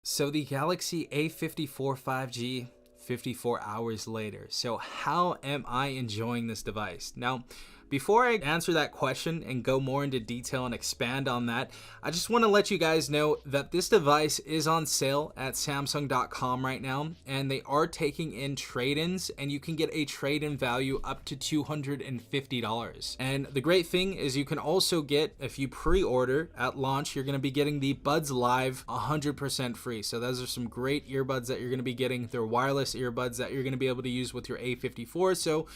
So the Galaxy A54 5G 54 hours later. So how am I enjoying this device? Now, before I answer that question and go more into detail and expand on that, I just want to let you guys know that this device is on sale at Samsung.com right now, and they are taking in trade-ins, and you can get a trade-in value up to $250. And the great thing is you can also get, if you pre-order at launch, you're going to be getting the Buds Live 100% free. So those are some great earbuds that you're going to be getting. They're wireless earbuds that you're going to be able to use with your A54. So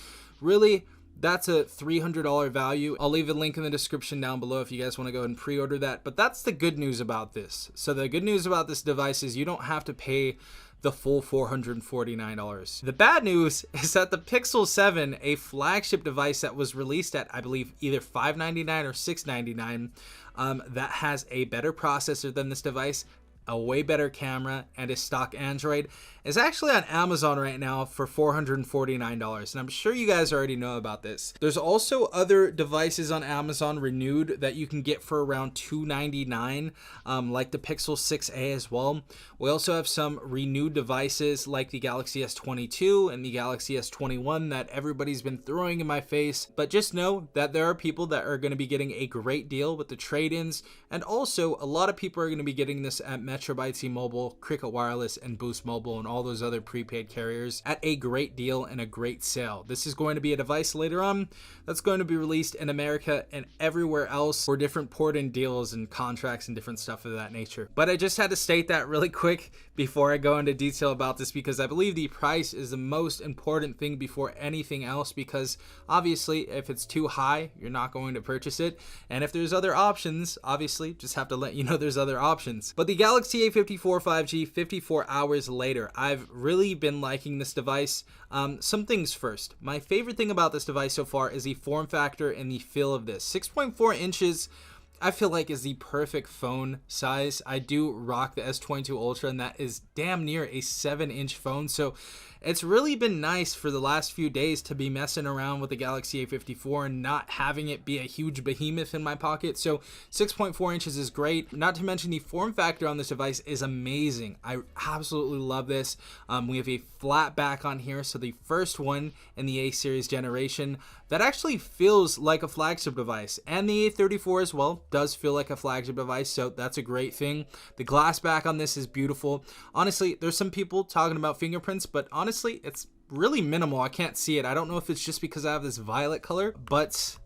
really, that's a $300 value. I'll leave a link in the description down below if you guys want to go ahead and pre-order that. But that's the good news about this. So the good news about this device is you don't have to pay the full $449. The bad news is that the Pixel 7, a flagship device that was released at, I believe, either $599 or $699, that has a better processor than this device, a way better camera, and a stock Android, is actually on Amazon right now for $449. And I'm sure you guys already know about this. There's also other devices on Amazon renewed that you can get for around $299, like the Pixel 6a as well. We also have some renewed devices like the Galaxy S22 and the Galaxy S21 that everybody's been throwing in my face. But just know that there are people that are going to be getting a great deal with the trade-ins, and also a lot of people are going to be getting this at Metro by T-Mobile, Cricket Wireless, and Boost Mobile, and all those other prepaid carriers at a great deal and a great sale. This is going to be a device later on that's going to be released in America and everywhere else for different port-in deals and contracts and different stuff of that nature. But I just had to state that really quick before I go into detail about this, because I believe the price is the most important thing before anything else, because obviously if it's too high, you're not going to purchase it. And if there's other options, obviously just have to let you know there's other options. But the Galaxy A54 5G 54 hours later, I've really been liking this device. Some things first. My favorite thing about this device so far is the form factor and the feel of this. 6.4 inches I feel like is the perfect phone size. I do rock the S22 Ultra, and that is damn near a 7-inch phone. So it's really been nice for the last few days to be messing around with the Galaxy A54 and not having it be a huge behemoth in my pocket. So 6.4 inches is great. Not to mention the form factor on this device is amazing. I absolutely love this. We have a flat back on here, so the first one in the A series generation that actually feels like a flagship device, and the A34 as well does feel like a flagship device, so that's a great thing. The glass back on this is beautiful. Honestly, there's some people talking about fingerprints, but honestly, it's really minimal. I can't see it. I don't know if it's just because I have this violet color, but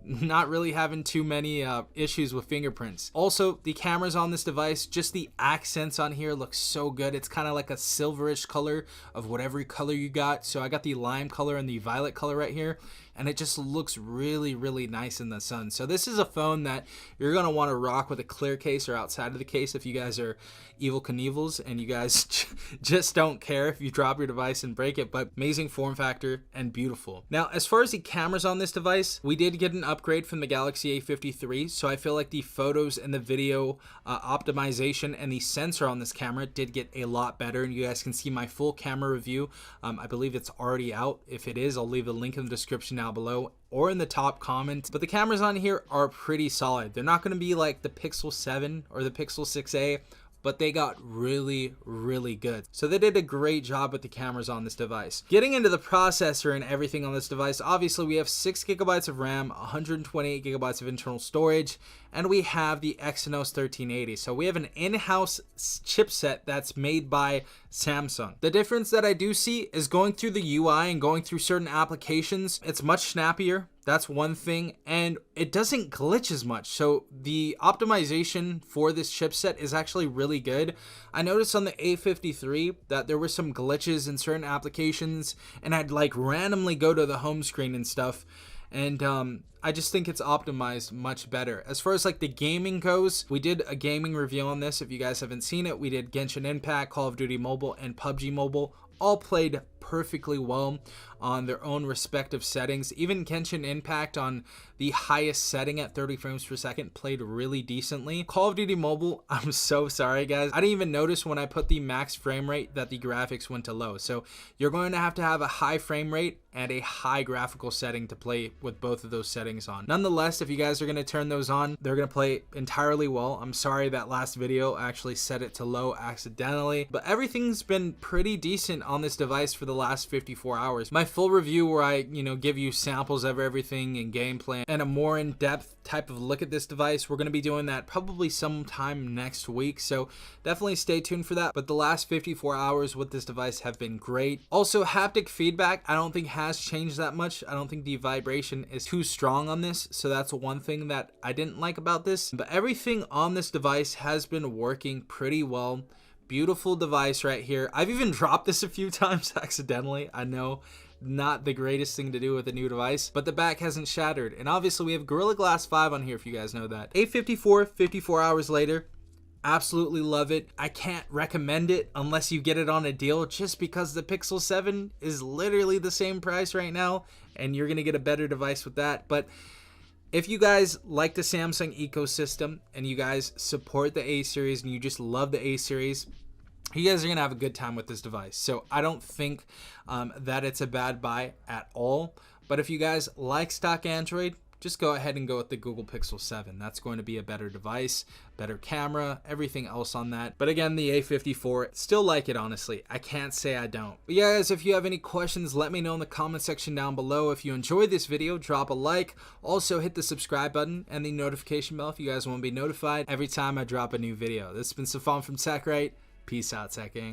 not really having too many issues with fingerprints. Also, the cameras on this device, just the accents on here look so good. It's kind of like a silverish color of whatever color you got. So I got the lime color and the violet color right here, and it just looks really, really nice in the sun. So this is a phone that you're going to want to rock with a clear case or outside of the case if you guys are evil Knievels and you guys just don't care if you drop your device and break it. But amazing form factor and beautiful. Now, as far as the cameras on this device, we did get an upgrade from the Galaxy A53, so I feel like the photos and the video optimization and the sensor on this camera did get a lot better, and you guys can see my full camera review. I believe it's already out. If it is, I'll leave a link in the description down below or in the top comment. But the cameras on here are pretty solid. They're not going to be like the Pixel 7 or the Pixel 6a, but they got really, really good. So they did a great job with the cameras on this device. Getting into the processor and everything on this device, obviously we have 6 gigabytes of RAM, 128 gigabytes of internal storage, and we have the Exynos 1380. So we have an in-house chipset that's made by Samsung. The difference that I do see is going through the UI and going through certain applications, it's much snappier. That's one thing, and it doesn't glitch as much. So the optimization for this chipset is actually really good. I noticed on the A53 that there were some glitches in certain applications, and I'd like randomly go to the home screen and stuff, and I just think it's optimized much better. As far as like the gaming goes, we did a gaming review on this. If you guys haven't seen it, we did Genshin Impact, Call of Duty Mobile, and PUBG Mobile. All played perfectly well on their own respective settings. Even Genshin Impact on the highest setting at 30 frames per second played really decently. Call of Duty Mobile, I'm so sorry guys, I didn't even notice when I put the max frame rate that the graphics went to low. So you're going to have a high frame rate and a high graphical setting to play with both of those settings on. Nonetheless, if you guys are going to turn those on, they're going to play entirely well. I'm sorry that last video actually set it to low accidentally, but everything's been pretty decent on this device for the last 54 hours. My full review where I, give you samples of everything and gameplay and a more in-depth type of look at this device, we're going to be doing that probably sometime next week, so definitely stay tuned for that. But the last 54 hours with this device have been great. Also, haptic feedback I don't think has changed that much. I don't think the vibration is too strong on this, so that's one thing that I didn't like about this. But everything on this device has been working pretty well. Beautiful device right here. I've even dropped this a few times accidentally. I know, not the greatest thing to do with a new device, but the back hasn't shattered. And obviously we have Gorilla Glass 5 on here if you guys know that. A54, 54 hours later, absolutely love it. I can't recommend it unless you get it on a deal, just because the Pixel 7 is literally the same price right now and you're gonna get a better device with that. But if you guys like the Samsung ecosystem and you guys support the A series and you just love the A series, you guys are going to have a good time with this device. So I don't think that it's a bad buy at all. But if you guys like stock Android, just go ahead and go with the Google Pixel 7. That's going to be a better device, better camera, everything else on that. But again, the A54, still like it, honestly. I can't say I don't. But yeah, guys, if you have any questions, let me know in the comment section down below. If you enjoyed this video, drop a like. Also, hit the subscribe button and the notification bell if you guys want to be notified every time I drop a new video. This has been Safan from TechRight. Peace out, Tech Gang.